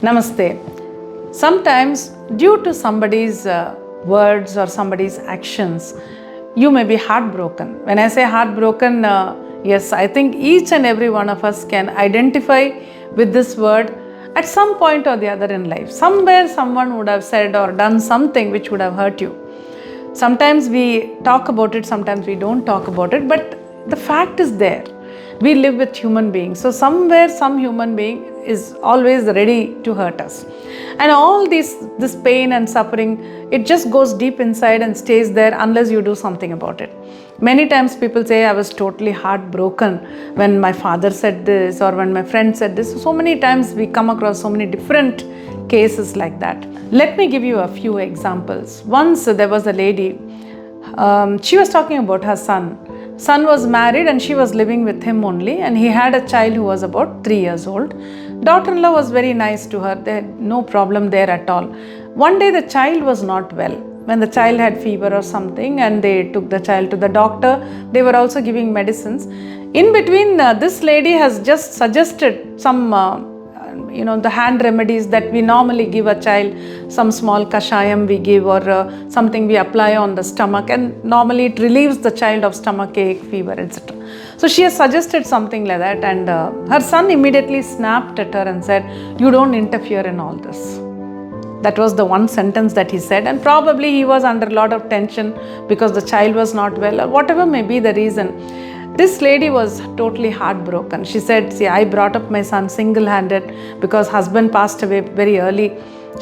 Namaste. Sometimes, due to somebody's words or somebody's actions, you may be heartbroken. When I say heartbroken, yes, I think each and every one of us can identify with this word at some point or the other in life. Somewhere, someone would have said or done something which would have hurt you. Sometimes we talk about it, sometimes we don't talk about it, but the fact is there. We live with human beings. So somewhere some human being is always ready to hurt us. And all this pain and suffering, it just goes deep inside and stays there unless you do something about it. Many times people say I was totally heartbroken when my father said this or when my friend said this. So many times we come across so many different cases like that. Let me give you a few examples. Once there was a lady, she was talking about her son. Son was married and she was living with him only, and he had a child who was about 3 years old. Daughter-in-law was very nice to her. There had no problem there at all. One day the child was not well. When the child had fever or something and they took the child to the doctor, they were also giving medicines. In between, this lady has just suggested some the hand remedies that we normally give a child, some small kashayam we give or something we apply on the stomach, and normally it relieves the child of stomach ache, fever, etc. So she has suggested something like that, and her son immediately snapped at her and said, "You don't interfere in all this." That was the one sentence that he said, and probably he was under a lot of tension because the child was not well or whatever may be the reason. This lady was totally heartbroken. She said, "See, I brought up my son single-handed because husband passed away very early."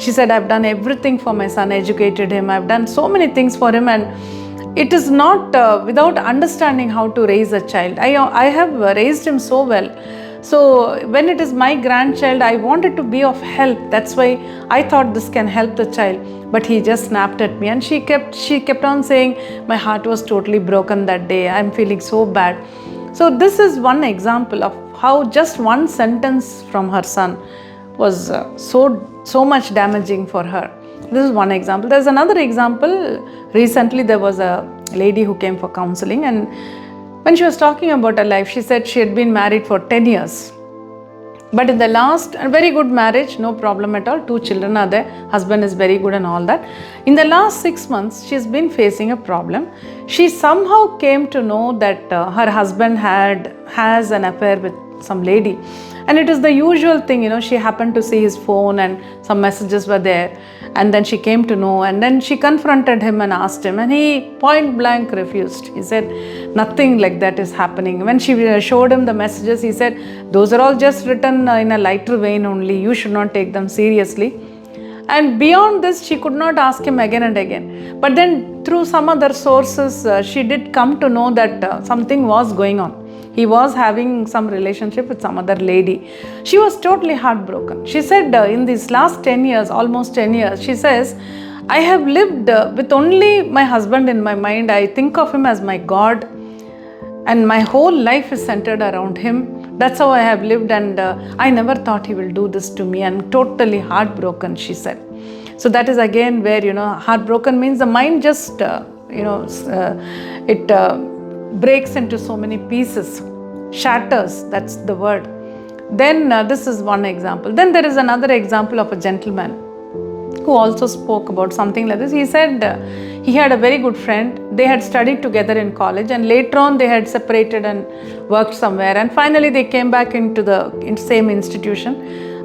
She said, "I've done everything for my son, educated him. I've done so many things for him, and it is not without understanding how to raise a child. I have raised him so well. So when it is my grandchild, I wanted to be of help. That's why I thought this can help the child." But he just snapped at me, and she kept on saying, "My heart was totally broken that day. I'm feeling so bad." So this is one example of how just one sentence from her son was so much damaging for her. This is one example. There's another example. Recently there was a lady who came for counseling, and when she was talking about her life, she said she had been married for 10 years. But in the last, a very good marriage, no problem at all. 2 children are there. Husband is very good and all that. In the last 6 months, she's been facing a problem. She somehow came to know that her husband has an affair with some lady. And it is the usual thing, she happened to see his phone and some messages were there. And then she came to know, and then she confronted him and asked him, and he point blank refused. He said, "Nothing like that is happening." When she showed him the messages, he said, "Those are all just written in a lighter vein only. You should not take them seriously." And beyond this, she could not ask him again and again. But then through some other sources, she did come to know that something was going on. He was having some relationship with some other lady. She was totally heartbroken. She said, in these last 10 years, almost 10 years, she says, "I have lived with only my husband in my mind. I think of him as my God, and my whole life is centered around him. That's how I have lived, and I never thought he will do this to me." And totally heartbroken, she said. So that is again where, heartbroken means the mind just, it breaks into so many pieces, shatters, that's the word. Then this is one example. Then there is another example of a gentleman who also spoke about something like this. He said he had a very good friend. They had studied together in college, and later on they had separated and worked somewhere, and finally they came back into the same institution.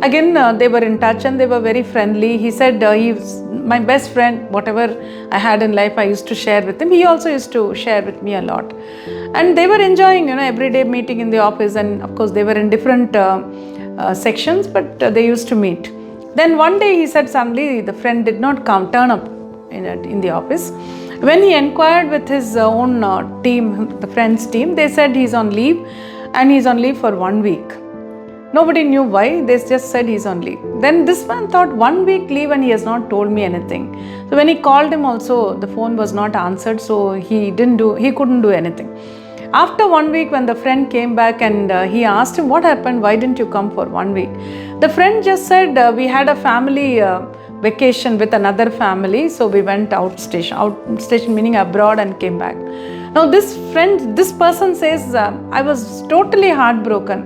Again, they were in touch and they were very friendly. He said, "He's my best friend. Whatever I had in life, I used to share with him. He also used to share with me a lot." And they were enjoying, everyday meeting in the office. And of course, they were in different sections, but they used to meet. Then one day he said suddenly the friend did not turn up in the office. When he inquired with his own team, the friend's team, they said he's on leave, and he's on leave for 1 week. Nobody knew why. They just said he's on leave. Then this man thought, 1 week leave and he has not told me anything. So when he called him also, the phone was not answered, so he couldn't do anything. After 1 week, when the friend came back and he asked him, "What happened? Why didn't you come for 1 week?" The friend just said, "We had a family vacation with another family, so we went outstation meaning abroad, and came back." Now this person says, "I was totally heartbroken.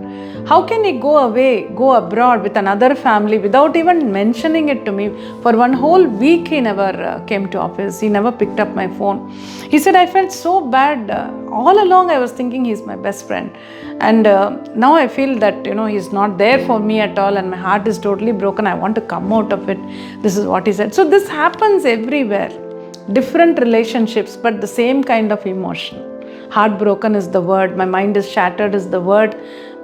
How can he go away, go abroad with another family without even mentioning it to me? For one whole week he never came to office. He never picked up my phone. He said, I felt so bad. All along I was thinking he's my best friend. And now I feel that, he's not there for me at all and my heart is totally broken. I want to come out of it. This is what he said. So this happens everywhere. Different relationships, but the same kind of emotion. Heartbroken is the word. My mind is shattered is the word.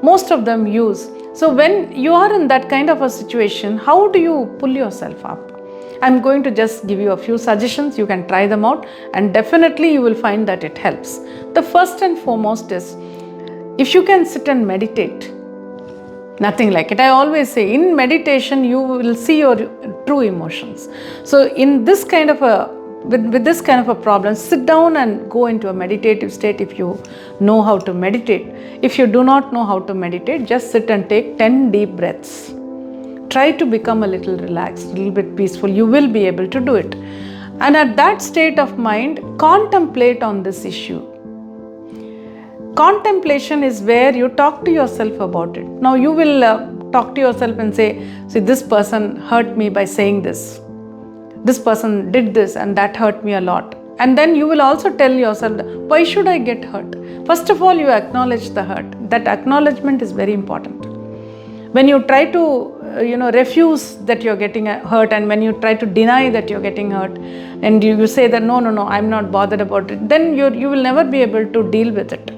Most of them use. So when you are in that kind of a situation, how do you pull yourself up? I'm going to just give you a few suggestions. You can try them out and definitely you will find that it helps. The first and foremost is, if you can sit and meditate, nothing like it. I always say, in meditation, you will see your true emotions. So in this kind of with this kind of a problem, sit down and go into a meditative state if you know how to meditate. If you do not know how to meditate, just sit and take 10 deep breaths. Try to become a little relaxed, a little bit peaceful. You will be able to do it. And at that state of mind, contemplate on this issue. Contemplation is where you talk to yourself about it. Now you will talk to yourself and say, see, this person hurt me by saying this. This person did this and that hurt me a lot. And then you will also tell yourself, why should I get hurt? First of all, you acknowledge the hurt. That acknowledgement is very important. When you try to refuse that you're getting hurt, and when you try to deny that you're getting hurt, and you say that no, I'm not bothered about it, then you will never be able to deal with it.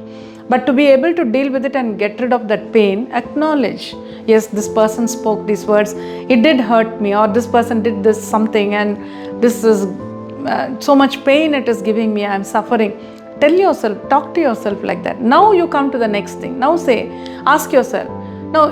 But to be able to deal with it and get rid of that pain, acknowledge, yes, this person spoke these words, it did hurt me, or this person did this something, and this is so much pain it is giving me, I'm suffering. Tell yourself, talk to yourself like that. Now you come to the next thing. Now ask yourself, now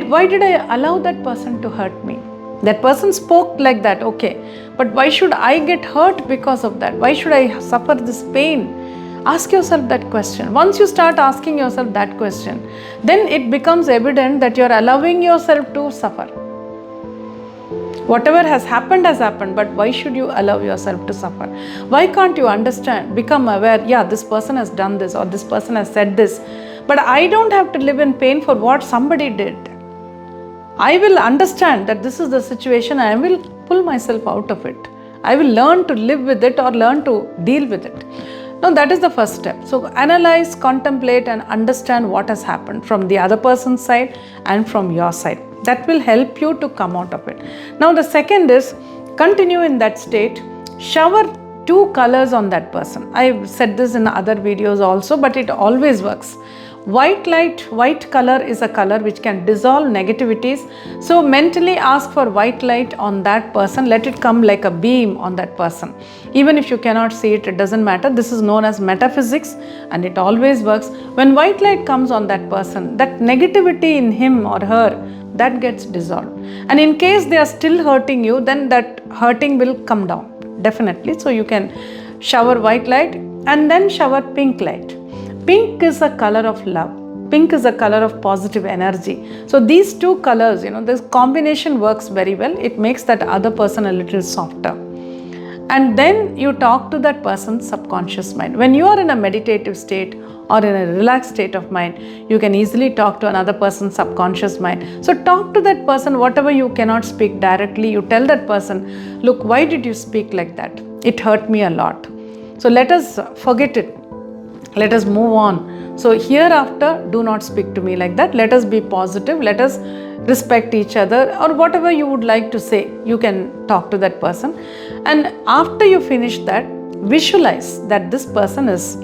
why did I allow that person to hurt me? That person spoke like that, okay, but why should I get hurt because of that? Why should I suffer this pain? Ask yourself that question. Once you start asking yourself that question, then it becomes evident that you're allowing yourself to suffer. Whatever has happened, but why should you allow yourself to suffer? Why can't you understand, become aware, yeah, this person has done this or this person has said this, but I don't have to live in pain for what somebody did. I will understand that this is the situation and I will pull myself out of it. I will learn to live with it or learn to deal with it. Now that is the first step. So analyze, contemplate and understand what has happened from the other person's side and from your side. That will help you to come out of it. Now the second is, continue in that state. Shower 2 colors on that person. I've said this in other videos also, but it always works. White light, white color is a color which can dissolve negativities. So mentally ask for white light on that person. Let it come like a beam on that person. Even if you cannot see it, it doesn't matter. This is known as metaphysics and it always works. When white light comes on that person, that negativity in him or her, that gets dissolved. And in case they are still hurting you, then that hurting will come down, definitely. So you can shower white light and then shower pink light. Pink is a color of love. Pink is a color of positive energy. So these 2 colors, this combination works very well. It makes that other person a little softer. And then you talk to that person's subconscious mind. When you are in a meditative state or in a relaxed state of mind, you can easily talk to another person's subconscious mind. So talk to that person, whatever you cannot speak directly, you tell that person, look, why did you speak like that? It hurt me a lot. So let us forget it. Let us move on. So hereafter, do not speak to me like that. Let us be positive. Let us respect each other, or whatever you would like to say. You can talk to that person. And after you finish that, visualize that this person is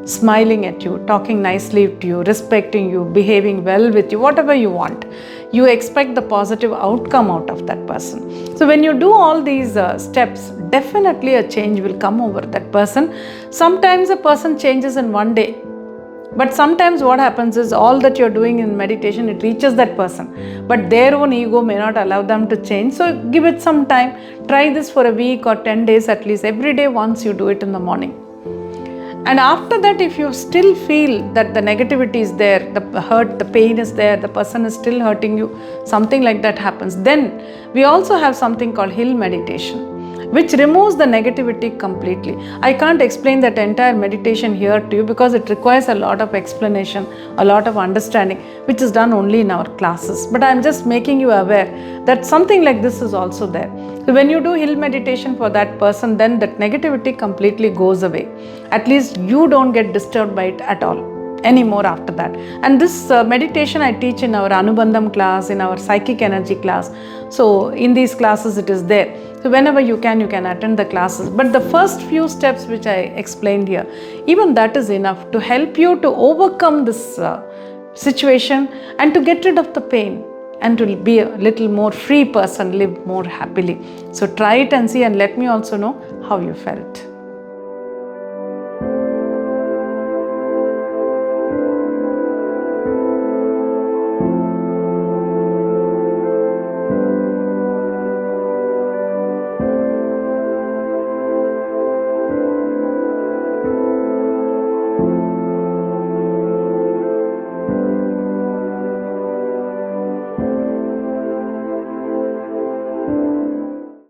smiling at you, talking nicely to you, respecting you, behaving well with you, whatever you want. You expect the positive outcome out of that person. So when you do all these steps, definitely a change will come over that person. Sometimes a person changes in one day. But sometimes what happens is all that you're doing in meditation, it reaches that person. But their own ego may not allow them to change. So give it some time. Try this for a week or 10 days at least. Every day once you do it in the morning. And after that, if you still feel that the negativity is there, the hurt, the pain is there, the person is still hurting you, something like that happens, then we also have something called hill meditation. which removes the negativity completely. I can't explain that entire meditation here to you because it requires a lot of explanation, a lot of understanding, which is done only in our classes. But I'm just making you aware that something like this is also there. So when you do hill meditation for that person, then that negativity completely goes away. At least you don't get disturbed by it at all anymore after that. And this meditation I teach in our Anubandham class, in our psychic energy class. So in these classes it is there. So whenever you can attend the classes. But the first few steps which I explained here, even that is enough to help you to overcome this situation and to get rid of the pain and to be a little more free person, live more happily. So try it and see, and let me also know how you felt.